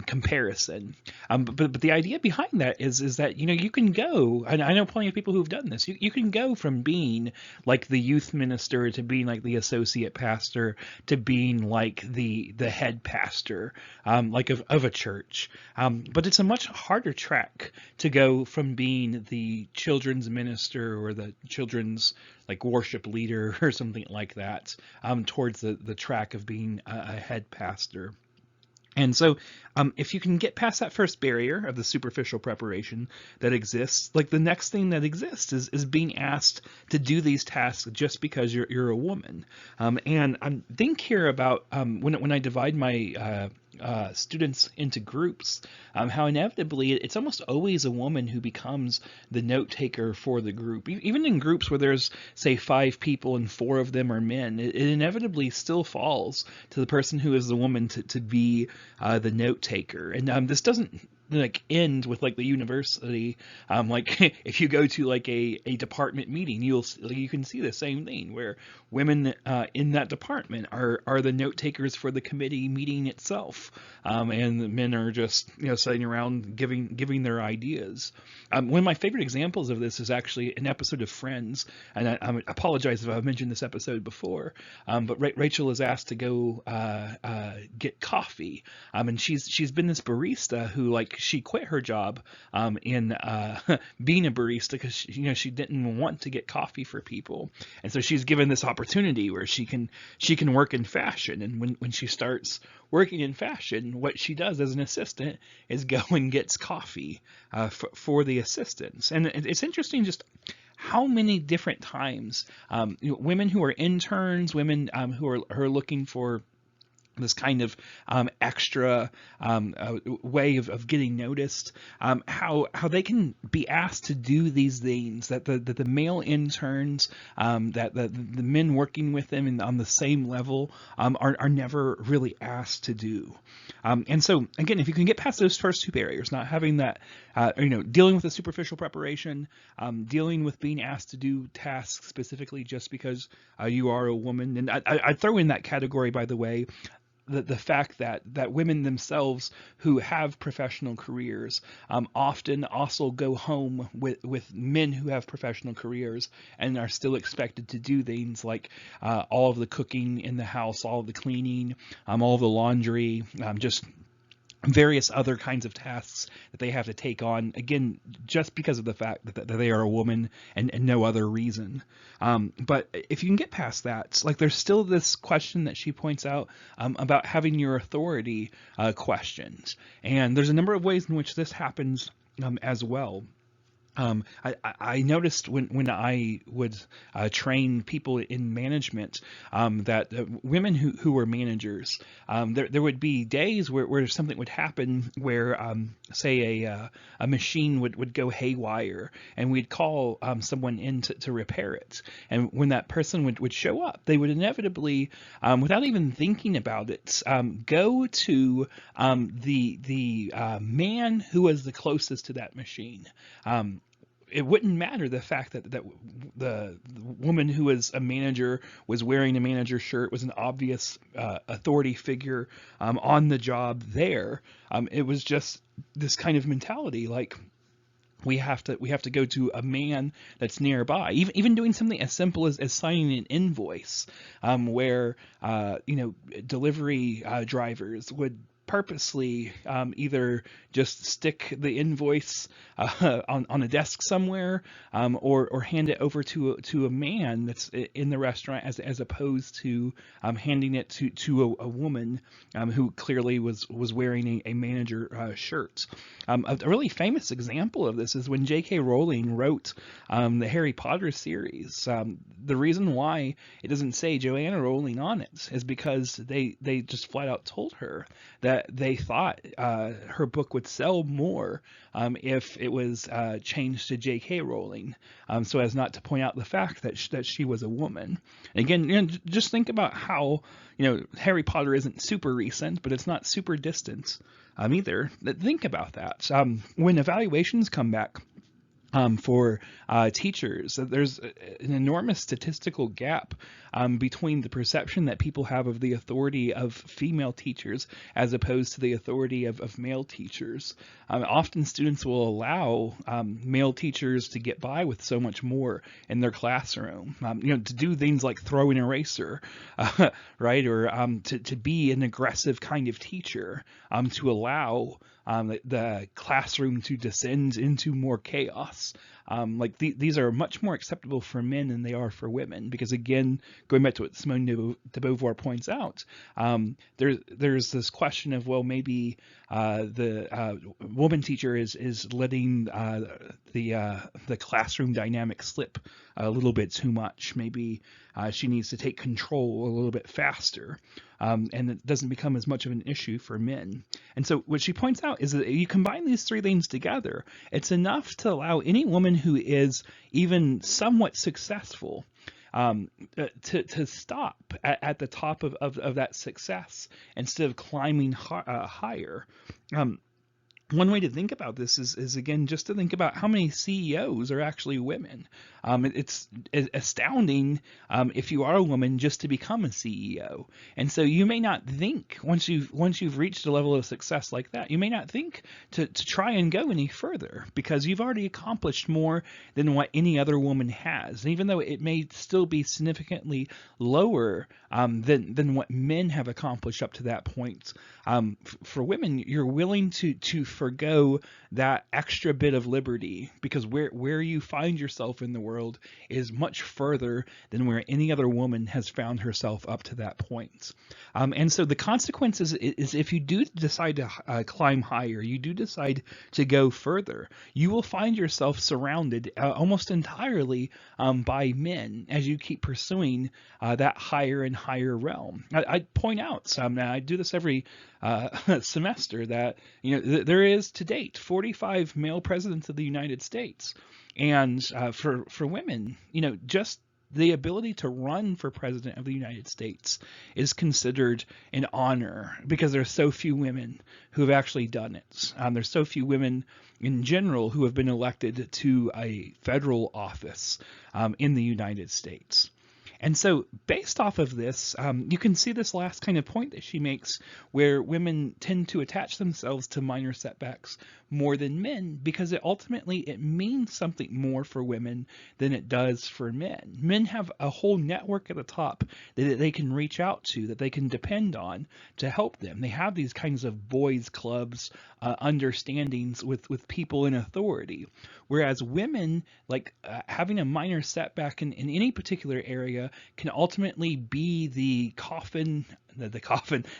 comparison. But the idea behind that is that, you know, you can go, and I know plenty of people who've done this, you can go from being like the youth minister to being like the associate pastor to being like the head pastor, like of a church. But it's a much harder track to go from being the children's minister or the children's like worship leader or something like that, towards the track of being a head pastor. And so if you can get past that first barrier of the superficial preparation that exists, like the next thing that exists is being asked to do these tasks just because you're a woman. And think here about when I divide my students into groups, how inevitably it's almost always a woman who becomes the note taker for the group. Even in groups where there's, say, 5 people and 4 of them are men, it inevitably still falls to the person who is the woman to be the note taker. And this doesn't like end with like the university. Like if you go to like a department meeting, you can see the same thing where women in that department are the note takers for the committee meeting itself, and the men are just, you know, sitting around giving their ideas. One of my favorite examples of this is actually an episode of Friends, and I apologize if I've mentioned this episode before, but Rachel is asked to go get coffee, and she's been this barista who, like, she quit her job in being a barista because she didn't want to get coffee for people, and so she's given this opportunity where she can work in fashion. And when she starts working in fashion, what she does as an assistant is go and gets coffee for the assistants. And it's interesting just how many different times women who are interns, women who are looking for this kind of extra way of getting noticed, how they can be asked to do these things that the male interns, that the men working with them on the same level are never really asked to do. And so again, if you can get past those first 2 barriers, not having that, dealing with the superficial preparation, dealing with being asked to do tasks specifically just because you are a woman, and I'd throw in that category, by the way, the fact that women themselves who have professional careers often also go home with men who have professional careers and are still expected to do things like all of the cooking in the house, all of the cleaning, all of the laundry, just various other kinds of tasks that they have to take on, again, just because of the fact that they are a woman and no other reason. But if you can get past that, like, there's still this question that she points out about having your authority questioned. And there's a number of ways in which this happens as well. I noticed when I would train people in management that women who were managers, there would be days where something would happen where, say, a machine would go haywire, and we'd call someone in to repair it. And when that person would show up, they would inevitably, without even thinking about it, go to the man who was the closest to that machine. It wouldn't matter the fact that the woman who was a manager was wearing a manager shirt, was an obvious authority figure on the job there. It was just this kind of mentality, like, we have to go to a man that's nearby. Even doing something as simple as signing an invoice, where delivery drivers would purposely either just stick the invoice on a desk somewhere, or hand it over to a man that's in the restaurant, as opposed to handing it to a woman who clearly was wearing a manager shirt. A really famous example of this is when J.K. Rowling wrote the Harry Potter series. The reason why it doesn't say Joanna Rowling on it is because they just flat out told her that they thought her book would sell more if it was changed to J.K. Rowling, so as not to point out the fact that she was a woman. And again, just think about how, Harry Potter isn't super recent, but it's not super distant either. Think about that. When evaluations come back for teachers, there's an enormous statistical gap between the perception that people have of the authority of female teachers as opposed to the authority of male teachers. Often students will allow male teachers to get by with so much more in their classroom, to do things like throw an eraser, right, or to be an aggressive kind of teacher, to allow the classroom to descend into more chaos. These are much more acceptable for men than they are for women, because again, going back to what Simone de Beauvoir points out, there's this question of, well, maybe the woman teacher is letting the classroom dynamic slip a little bit too much. Maybe she needs to take control a little bit faster, and it doesn't become as much of an issue for men. And so what she points out is that you combine these three things together, it's enough to allow any woman who is even somewhat successful to stop at the top of that success instead of climbing higher. One way to think about this is again, just to think about how many CEOs are actually women. It's astounding if you are a woman just to become a CEO. And so you may not think, once you've reached a level of success like that, you may not think to try and go any further, because you've already accomplished more than what any other woman has. And even though it may still be significantly lower than what men have accomplished up to that point, for women, you're willing to forgo that extra bit of liberty, because where you find yourself in the world is much further than where any other woman has found herself up to that point. And so the consequences is if you do decide to climb higher, you do decide to go further, you will find yourself surrounded almost entirely by men as you keep pursuing that higher and higher realm. I point out, and I do this every semester, that there is to date 45 male presidents of the United States, and for women, just the ability to run for president of the United States is considered an honor, because there's so few women who have actually done it. There's so few women in general who have been elected to a federal office in the United States. And so based off of this, you can see this last kind of point that she makes, where women tend to attach themselves to minor setbacks more than men, because ultimately it means something more for women than it does for men. Men have a whole network at the top that they can reach out to, that they can depend on to help them. They have these kinds of boys clubs, understandings with people in authority. Whereas women, having a minor setback in any particular area can ultimately be the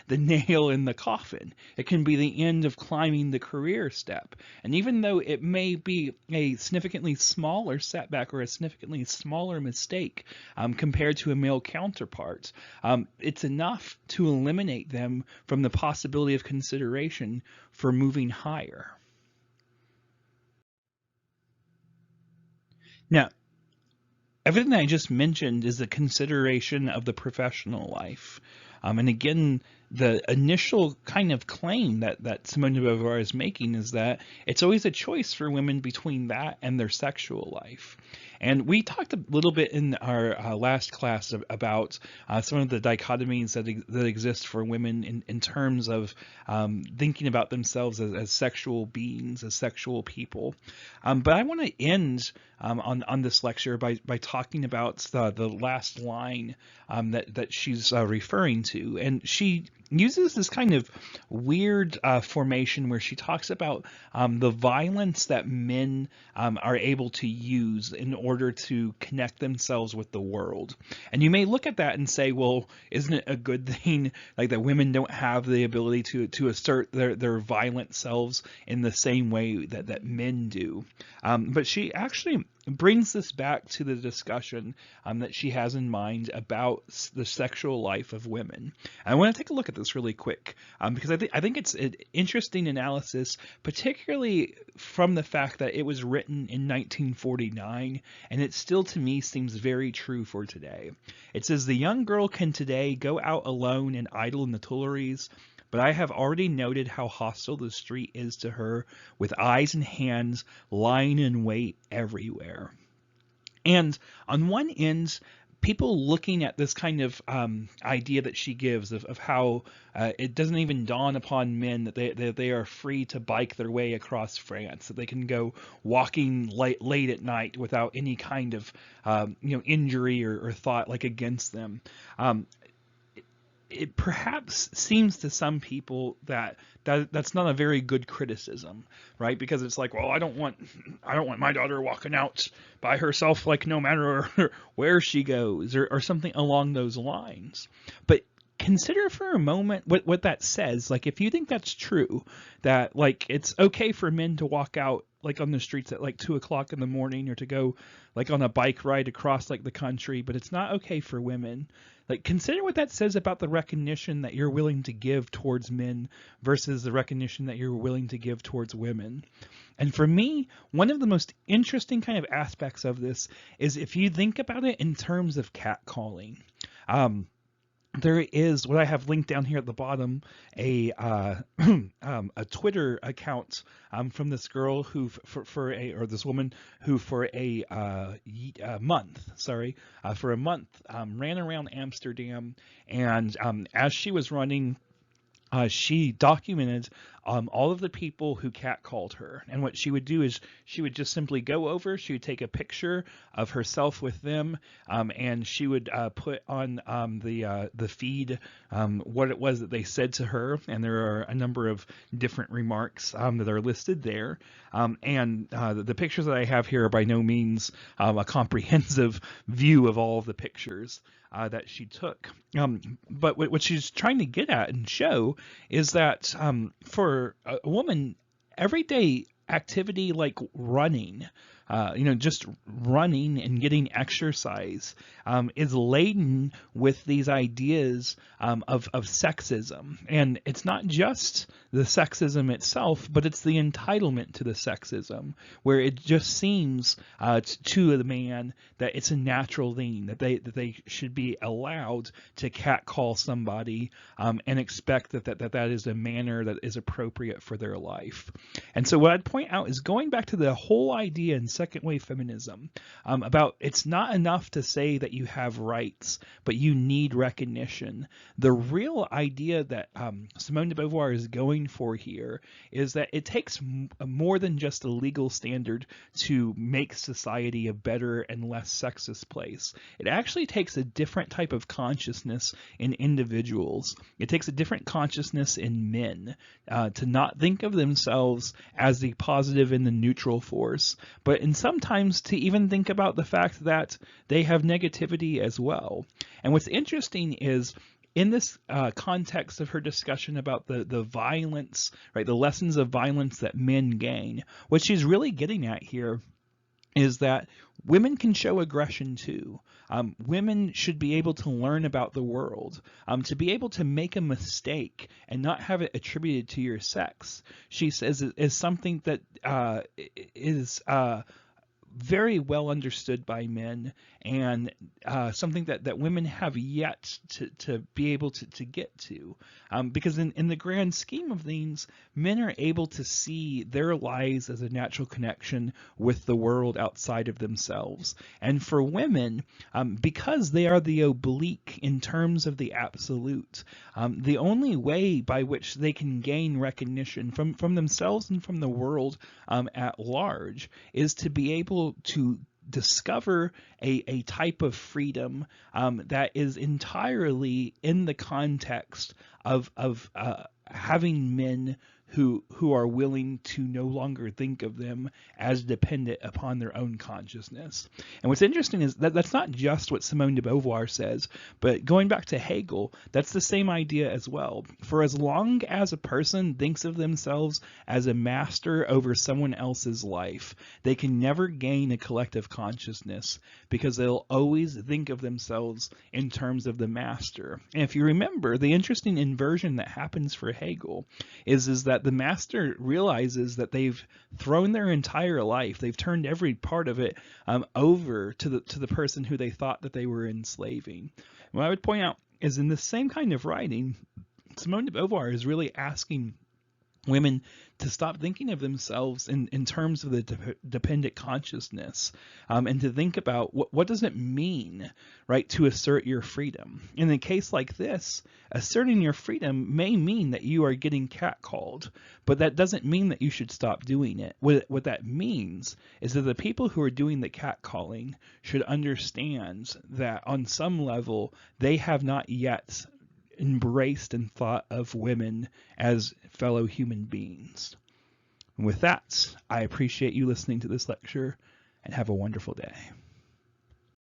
nail in the coffin. It can be the end of climbing the career step. And even though it may be a significantly smaller setback or a significantly smaller mistake compared to a male counterpart, it's enough to eliminate them from the possibility of consideration for moving higher. Now, everything that I just mentioned is a consideration of the professional life. And again, the initial kind of claim that Simone de Beauvoir is making is that it's always a choice for women between that and their sexual life. And we talked a little bit in our last class about some of the dichotomies that exist for women in terms of thinking about themselves as sexual beings, as sexual people. But I want to end on this lecture by talking about the last line that she's referring to. And she uses this kind of weird formation where she talks about the violence that men are able to use in order to connect themselves with the world. And you may look at that and say, well, isn't it a good thing like that women don't have the ability to assert their violent selves in the same way that men do? But she actually brings this back to the discussion that she has in mind about the sexual life of women. And I want to take a look at this really quick because I think it's an interesting analysis, particularly from the fact that it was written in 1949, and it still to me seems very true for today. It says, "The young girl can today go out alone and idle in the Tuileries, but I have already noted how hostile the street is to her, with eyes and hands lying in wait everywhere." And on one end, people looking at this kind of idea that she gives of how it doesn't even dawn upon men that they are free to bike their way across France, that they can go walking late at night without any kind of injury or thought like against them. It perhaps seems to some people that's not a very good criticism, right? Because it's like, well, I don't want my daughter walking out by herself, like no matter where she goes, or something along those lines. But consider for a moment what that says. Like, if you think that's true, that like it's okay for men to walk out like on the streets at like 2 o'clock in the morning, or to go like on a bike ride across like the country, but it's not okay for women. Like, consider what that says about the recognition that you're willing to give towards men versus the recognition that you're willing to give towards women. And for me, one of the most interesting kind of aspects of this is if you think about it in terms of catcalling. There is what I have linked down here at the bottom, a Twitter account from this girl who or this woman who for a month ran around Amsterdam, and as she was running, she documented all of the people who catcalled her. And what she would do is she would just simply go over, she would take a picture of herself with them, and she would put on the feed what it was that they said to her. And there are a number of different remarks that are listed there. And the pictures that I have here are by no means a comprehensive view of all of the pictures that she took. But what she's trying to get at and show is that for a woman, everyday activity like running, just running and getting exercise is laden with these ideas of sexism. And it's not just the sexism itself, but it's the entitlement to the sexism, where it just seems to the man that it's a natural thing, that they should be allowed to catcall somebody and expect that is a manner that is appropriate for their life. And so what I'd point out is going back to the whole idea in second wave feminism about it's not enough to say that you have rights, but you need recognition. The real idea that Simone de Beauvoir is going for here is that it takes more than just a legal standard to make society a better and less sexist place. It actually takes a different type of consciousness in individuals. It takes a different consciousness in men to not think of themselves as the positive and the neutral force, but in sometimes to even think about the fact that they have negativity as well. And what's interesting is in this context of her discussion about the violence, right, the lessons of violence that men gain, what she's really getting at here is that women can show aggression too. Women should be able to learn about the world, to be able to make a mistake and not have it attributed to your sex. She says is something that is very well understood by men, and something that women have yet to be able to get to. Because in the grand scheme of things, men are able to see their lives as a natural connection with the world outside of themselves. And for women, because they are the oblique in terms of the absolute, the only way by which they can gain recognition from themselves and from the world at large is to be able to discover a type of freedom that is entirely in the context of having men who are willing to no longer think of them as dependent upon their own consciousness. And what's interesting is that that's not just what Simone de Beauvoir says, but going back to Hegel, that's the same idea as well. For as long as a person thinks of themselves as a master over someone else's life, they can never gain a collective consciousness because they'll always think of themselves in terms of the master. And if you remember, the interesting inversion that happens for Hegel is that the master realizes that they've thrown their entire life, they've turned every part of it over to the person who they thought that they were enslaving. What I would point out is in the same kind of writing, Simone de Beauvoir is really asking women to stop thinking of themselves in terms of the dependent consciousness, and to think about what does it mean, right, to assert your freedom. In a case like this, asserting your freedom may mean that you are getting catcalled, but that doesn't mean that you should stop doing it. What that means is that the people who are doing the catcalling should understand that on some level they have not yet embraced and thought of women as fellow human beings. And with that, I appreciate you listening to this lecture and have a wonderful day.